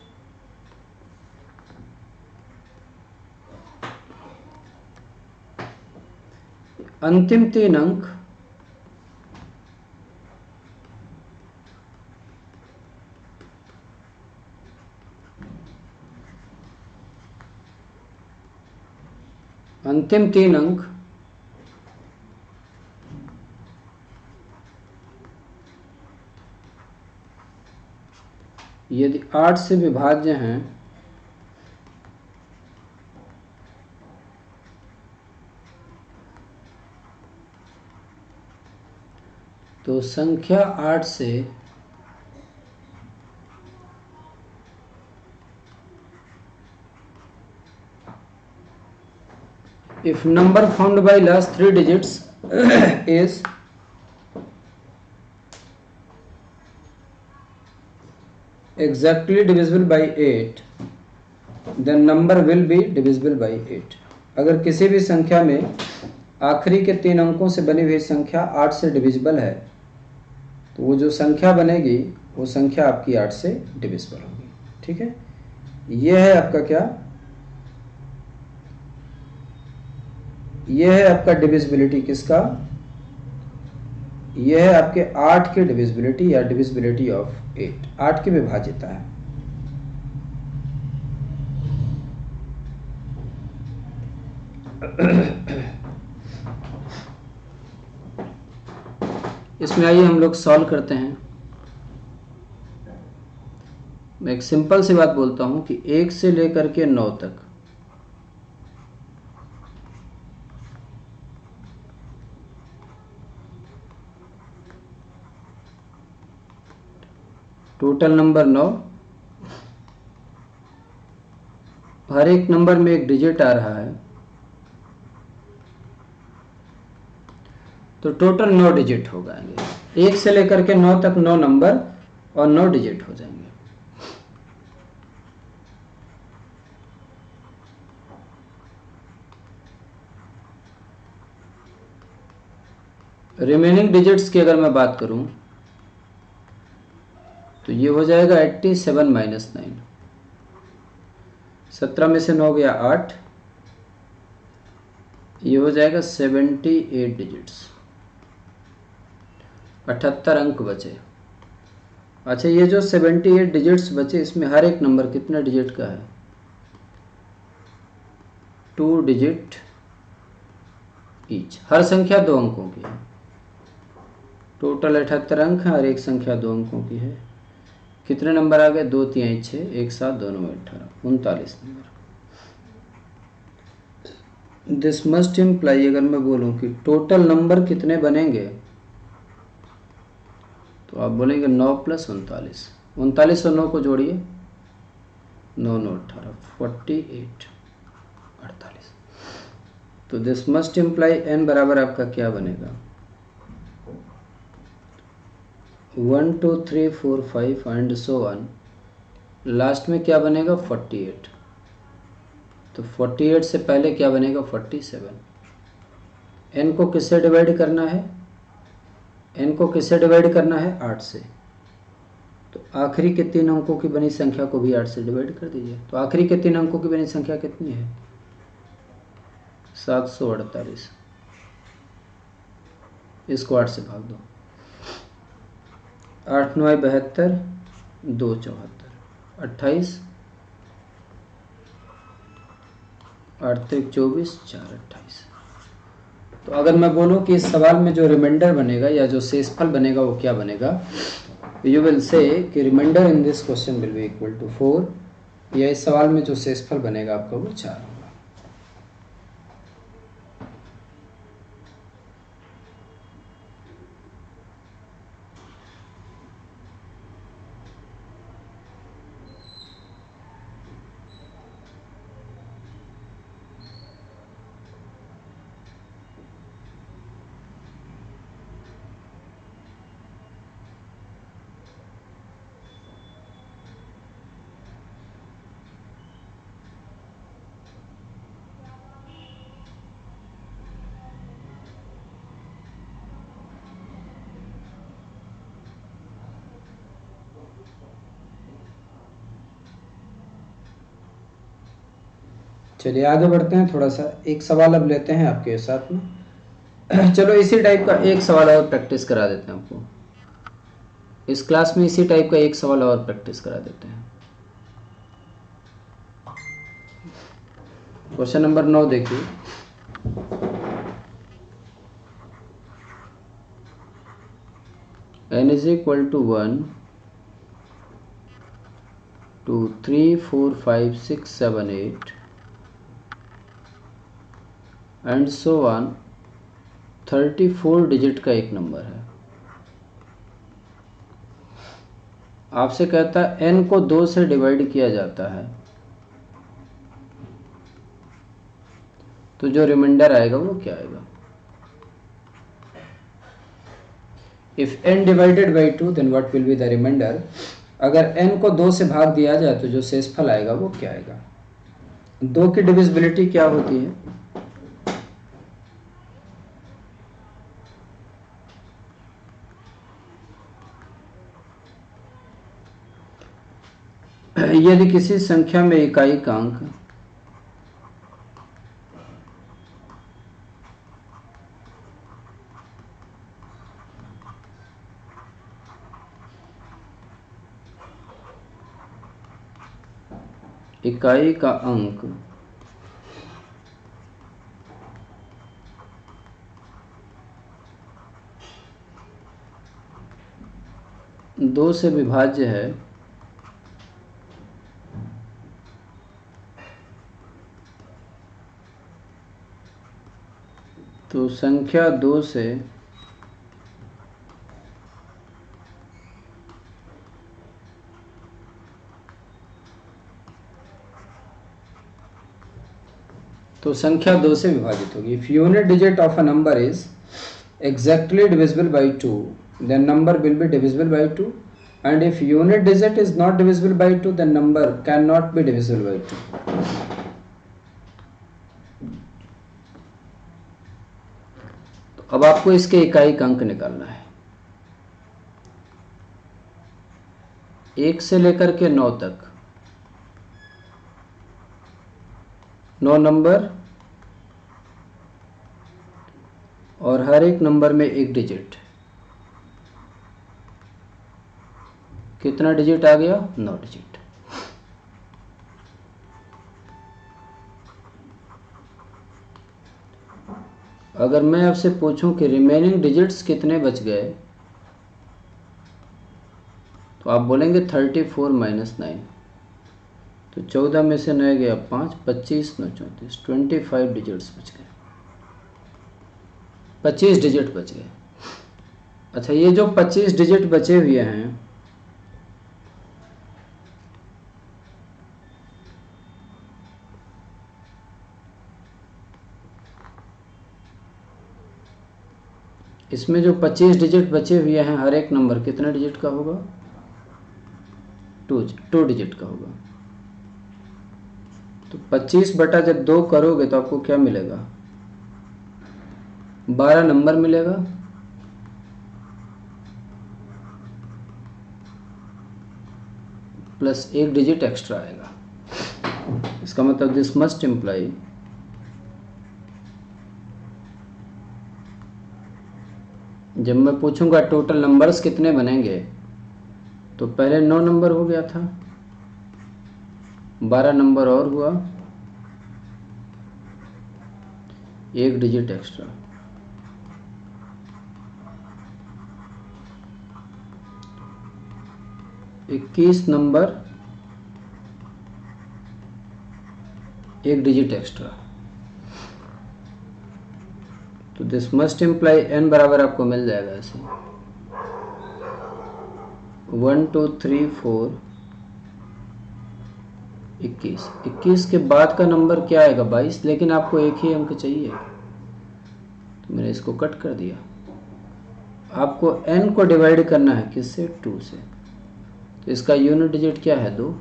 [SPEAKER 1] अंतिम 3 अंक यदि 8 से विभाज्य हैं तो संख्या 8 से if number found by last 3 digits is exactly divisible by 8, then number will be divisible by 8. अगर किसी भी संख्या में आखिरी के 3 अंकों से बनी हुई संख्या 8 से डिविजिबल है तो वो जो संख्या बनेगी वो संख्या आपकी 8 से डिविजिबल होगी। ठीक है, ये है आपका क्या, ये है आपका डिविजिबिलिटी किसका, ये है आपके 8 की डिविजिबिलिटी या डिविजिबिलिटी ऑफ 8, 8 की विभाज्यता है। इसमें आइए हम लोग सॉल्व करते हैं। मैं एक सिंपल सी बात बोलता हूं कि 1 से लेकर के 9 तक टोटल नंबर 9, हर एक नंबर में एक डिजिट आ रहा है तो टोटल 9 डिजिट हो जाएंगे। 1 से लेकर के 9 तक 9 नंबर और 9 डिजिट हो जाएंगे। रिमेनिंग डिजिट्स की अगर मैं बात करूं तो ये हो जाएगा 87 माइनस 9, 17 में से 9 गया 8, ये हो जाएगा 78 डिजिट्स, 78 अंक बचे। अच्छा, ये जो 78 डिजिट्स बचे इसमें हर एक नंबर कितने डिजिट का है, 2 डिजिट ईच। हर संख्या 2 अंकों की है, टोटल 78 अंक है, हर एक संख्या 2 अंकों की है। कितने नंबर आ गए, 2 3 6, एक साथ दोनों में 18, 39 नंबर। दिस मस्ट इम्प्लाई, अगर मैं बोलूं कि टोटल नंबर कितने बनेंगे तो आप बोलेंगे 9 प्लस 39, 39 और 9 को जोड़िए, 9 9 18, 48, 48। तो दिस मस्ट इम्प्लाई n बराबर आपका क्या बनेगा, 1 2 3 4 5 एंड सो ऑन, लास्ट में क्या बनेगा 48। तो 48 से पहले क्या बनेगा 47। n को किससे डिवाइड करना है, n को किससे डिवाइड करना है 8 से। तो आखिरी के 3 अंकों की बनी संख्या को भी 8 से डिवाइड कर दीजिए। तो आखिरी के 3 अंकों की बनी संख्या कितनी है, 748। इसको 8 से भाग दो, 8 9 72, 2 74, 28, 8 3 24, 4 28। तो अगर मैं बोलूं कि इस सवाल में जो रिमाइंडर बनेगा या जो शेषफल बनेगा वो क्या बनेगा, यू विल से कि remainder in this question will be equal to 4, या इस सवाल में जो शेषफल बनेगा आपका वो 4 होगा। चलिए आगे बढ़ते हैं, थोड़ा सा एक सवाल अब लेते हैं आपके साथ में। चलो इसी टाइप का एक सवाल और प्रैक्टिस करा देते हैं आपको इस क्लास में, इसी टाइप का एक सवाल और प्रैक्टिस करा देते हैं। क्वेश्चन नंबर 9 देखिए, n is equal to 1 2 3 4 5 6 7 8 and so on, 34 digit का एक नंबर है। आपसे कहता है n को 2 से डिवाइड किया जाता है, तो जो रिमाइंडर आएगा वो क्या आएगा? If n divided by 2 then what will be the remainder? अगर n को 2 से भाग दिया जाए तो जो शेषफल आएगा वो क्या आएगा? 2 की डिविजिबिलिटी क्या होती है? यदि किसी संख्या में इकाई का अंक इकाई का अंक 2 से विभाज्य है तो संख्या 2 से विभाजित होगी। If unit digit of a number is exactly divisible by 2, then number will be divisible by 2, and if unit digit is not divisible by 2 then number cannot be divisible by 2. तो अब आपको इसके इकाई का अंक निकालना है। 1 से लेकर के 9 तक 9 नंबर और हर एक नंबर में एक डिजिट। कितना डिजिट आ गया? 9 डिजिट। अगर मैं आपसे पूछूं कि रिमेनिंग डिजिट्स कितने बच गए, तो आप बोलेंगे 34 माइनस 9। तो 14 में से 9 गया 5, 25 9 34, 25 डिजिट्स बच गए, 25 डिजिट बच गए। अच्छा, ये जो 25 डिजिट बचे हुए हैं, इसमें जो 25 डिजिट बचे हुए हैं, हर एक नंबर कितने डिजिट का होगा? 2 डिजिट का होगा। तो 25 बटा जब 2 करोगे तो आपको क्या मिलेगा? 12 नंबर मिलेगा, प्लस 1 डिजिट एक्स्ट्रा आएगा। इसका मतलब दिस मस्ट इम्प्लाई जब मैं पूछूंगा टोटल नंबर्स कितने बनेंगे, तो पहले 9 नंबर हो गया था, 12 नंबर और हुआ, 1 डिजिट एक्स्ट्रा। इक्कीस नंबर, 1 डिजिट एक्स्ट्रा। तो दिस मस्ट इम्प्लाई n बराबर आपको मिल जाएगा ऐसे 1 2 3 4 21। 21 के बाद का नंबर क्या आएगा? 22। लेकिन आपको एक ही अंक चाहिए, तो मैंने इसको कट कर दिया। आपको n को डिवाइड करना है किससे? 2 से। तो इसका यूनिट डिजिट क्या है? 2।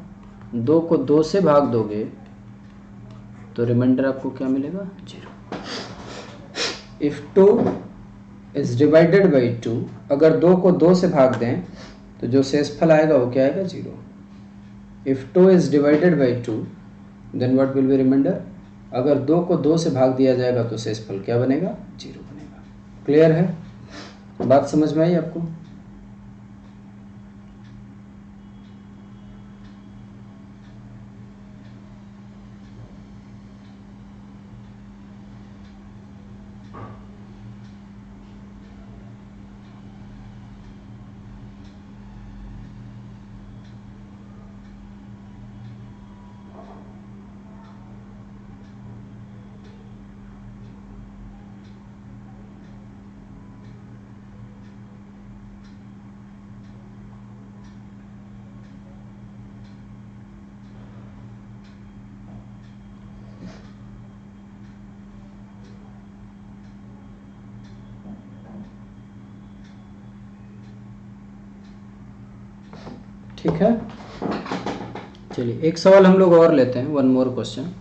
[SPEAKER 1] 2 को 2 से भाग दोगे तो रिमाइंडर आपको क्या मिलेगा? 0। इफ 2 इज डिवाइडेड बाई 2, अगर 2 को 2 से भाग दें तो जो शेषफल आएगा वो क्या आएगा? 0। If 2 is divided by 2 then what will be remainder? अगर 2 को 2 से भाग दिया जाएगा तो शेषफल क्या बनेगा? 0 बनेगा। क्लियर है? बात समझ में आई आपको? ठीक है, चलिए एक सवाल हम लोग और लेते हैं, one more question.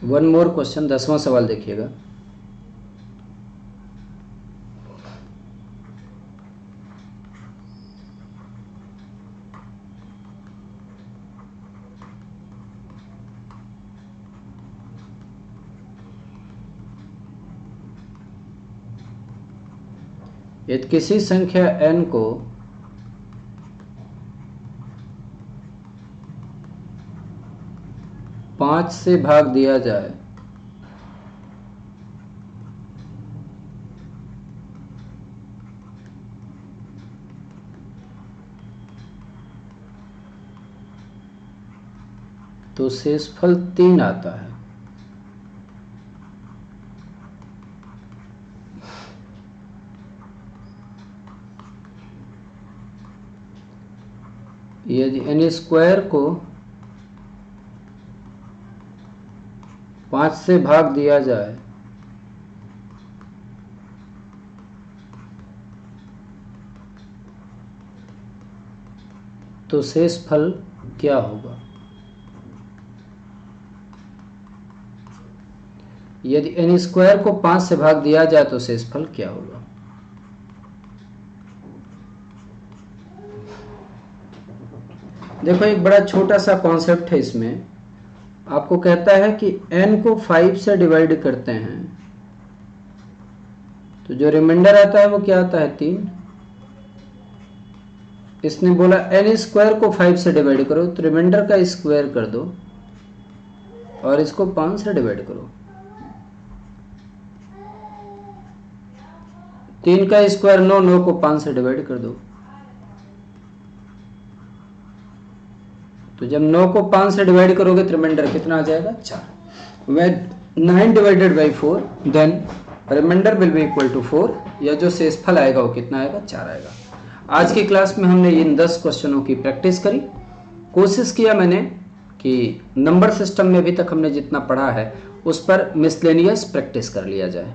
[SPEAKER 1] One more question, 10वां सवाल देखिएगा। यदि किसी संख्या n को पाँच से भाग दिया जाए तो शेषफल 3 आता है। यदि n स्क्वायर को 5 से भाग दिया जाए तो शेषफल क्या होगा? यदि n स्क्वायर को 5 से भाग दिया जाए तो शेषफल क्या होगा? देखो एक बड़ा छोटा सा कॉन्सेप्ट है इसमें। आपको कहता है कि n को 5 से डिवाइड करते हैं तो जो रिमाइंडर आता है वो क्या आता है? 3। इसने बोला n स्क्वायर को 5 से डिवाइड करो तो रिमाइंडर का स्क्वायर कर दो और इसको 5 से डिवाइड करो। 3 का स्क्वायर 9, 9 को 5 से डिवाइड कर दो। तो जब 9 को 5 से डिवाइड करोगे तो रिमाइंडर कितना आ जाएगा? 4। when 9 divided by 4 then remainder will be equal to 4, या जो शेषफल आएगा वो कितना आएगा? 4 आएगा। आज की क्लास में हमने इन 10 क्वेश्चनों की प्रैक्टिस करी। कोशिश किया मैंने कि नंबर सिस्टम में अभी तक हमने जितना पढ़ा है उस पर मिसलेनियस प्रैक्टिस कर लिया जाए।